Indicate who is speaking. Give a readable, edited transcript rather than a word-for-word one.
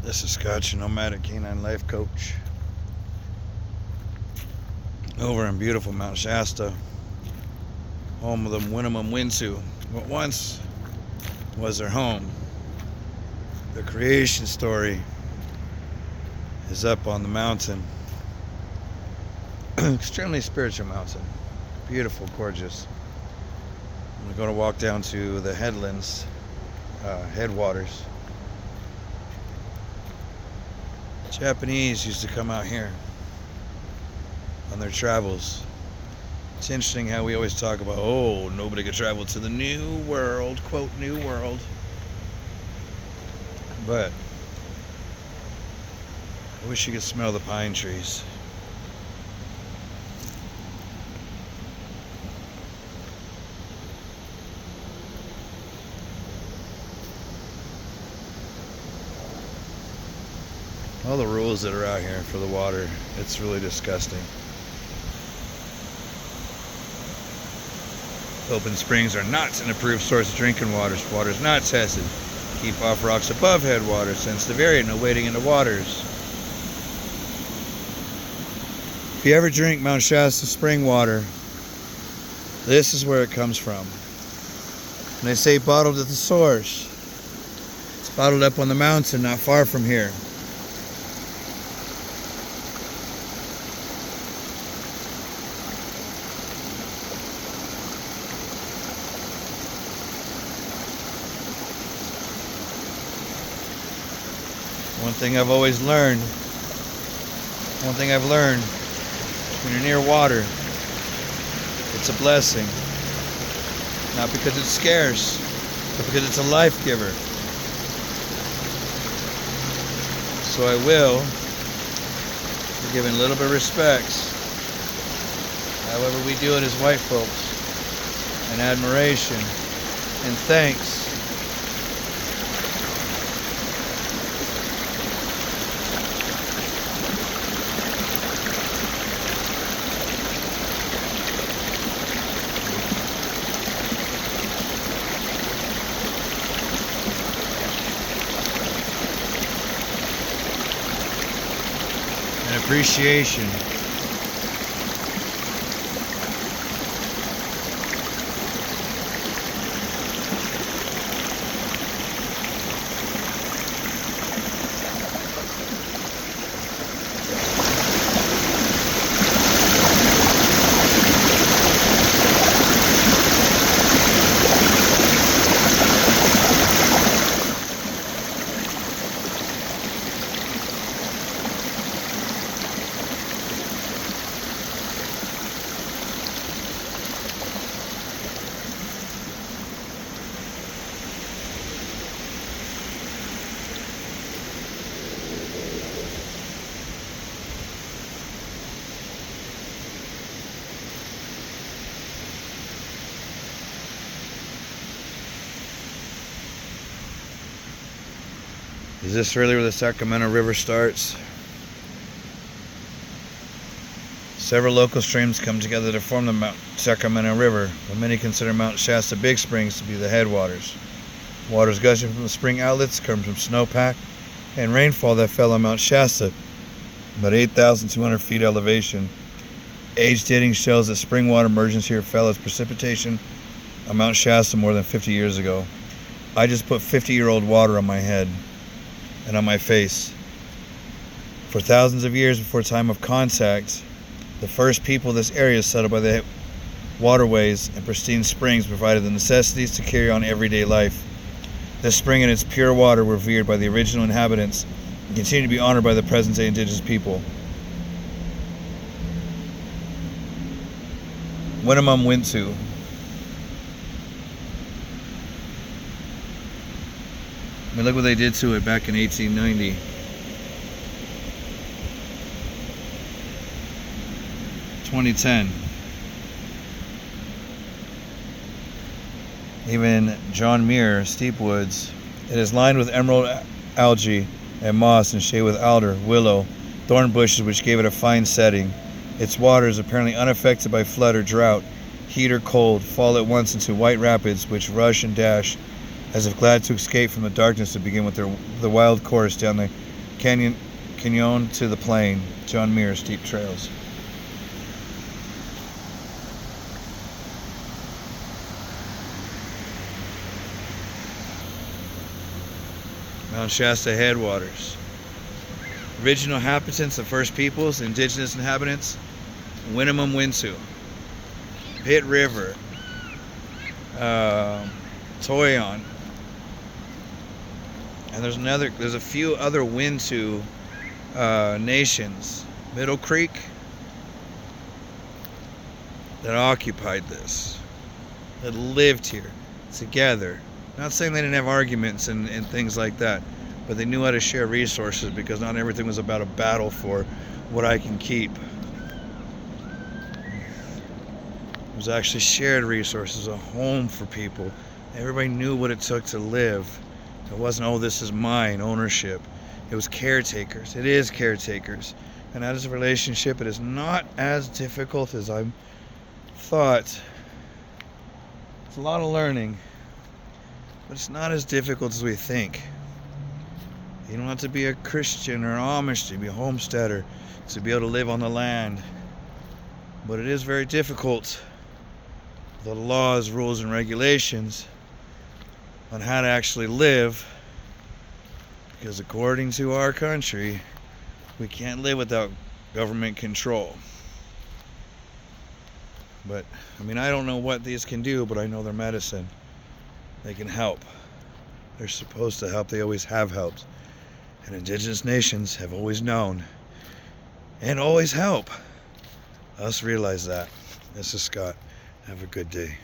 Speaker 1: This is Scotch, your nomadic canine life coach, over in beautiful Mount Shasta, home of the Winnemem Winsu. What once was their home. The creation story is up on the mountain. Extremely spiritual mountain. Beautiful, gorgeous. We're going to walk down to the headlands, headwaters. Japanese used to come out here on their travels. It's interesting how we always talk about, oh, nobody could travel to the new world, quote, new world. But I wish you could smell the pine trees. All the rules that are out here for the water, it's really disgusting. Open springs are not an approved source of drinking water. Water is not tested. Keep off rocks above headwaters. Sensitive area, no wading into waters. If you ever drink Mount Shasta spring water, this is where it comes from. When they say bottled at the source, it's bottled up on the mountain not far from here. One thing I've learned, when you're near water, it's a blessing. Not because it's scarce, but because it's a life giver. So I will be giving a little bit of respects, however we do it as white folks, and admiration and thanks. Appreciation. Is this really where the Sacramento River starts? Several local streams come together to form the Mount Sacramento River, but many consider Mount Shasta Big Springs to be the headwaters. Waters gushing from the spring outlets come from snowpack and rainfall that fell on Mount Shasta, about 8,200 feet elevation. Age-dating shows that spring water emergence here fell as precipitation on Mount Shasta more than 50 years ago. I just put 50-year-old water on my head and on my face. For thousands of years before time of contact, the first people of this area settled by the waterways and pristine springs provided the necessities to carry on everyday life. This spring and its pure water were revered by the original inhabitants and continue to be honored by the present-day indigenous people. Winnemem Winsu. I mean, look what they did to it back in 1890. (2010). Even John Muir, Steep Woods. It is lined with emerald algae and moss and shaded with alder, willow, thorn bushes which gave it a fine setting. Its water is apparently unaffected by flood or drought, heat or cold, fall at once into white rapids which rush and dash as if glad to escape from the darkness to begin with the wild course down the canyon to the plain, John Muir's steep trails. Mount Shasta headwaters. Original inhabitants, the first peoples, indigenous inhabitants, Winnemem Winsu, Pitt River, Toyon, and there's a few other Winsu nations, Middle Creek, that occupied this, that lived here together. Not saying they didn't have arguments and things like that, but they knew how to share resources because not everything was about a battle for what I can keep. It was actually shared resources, a home for people. Everybody knew what it took to live. It wasn't, oh, this is mine, ownership. It was caretakers. It is caretakers. And as a relationship, it is not as difficult as I thought. It's a lot of learning, but it's not as difficult as we think. You don't have to be a Christian or Amish to be a homesteader, to be able to live on the land. But it is very difficult, the laws, rules, and regulations on how to actually live, because according to our country, we can't live without government control. But, I mean, I don't know what these can do, but I know they're medicine. They can help. They're supposed to help. They always have helped. And indigenous nations have always known and always help us realize that. This is Scott. Have a good day.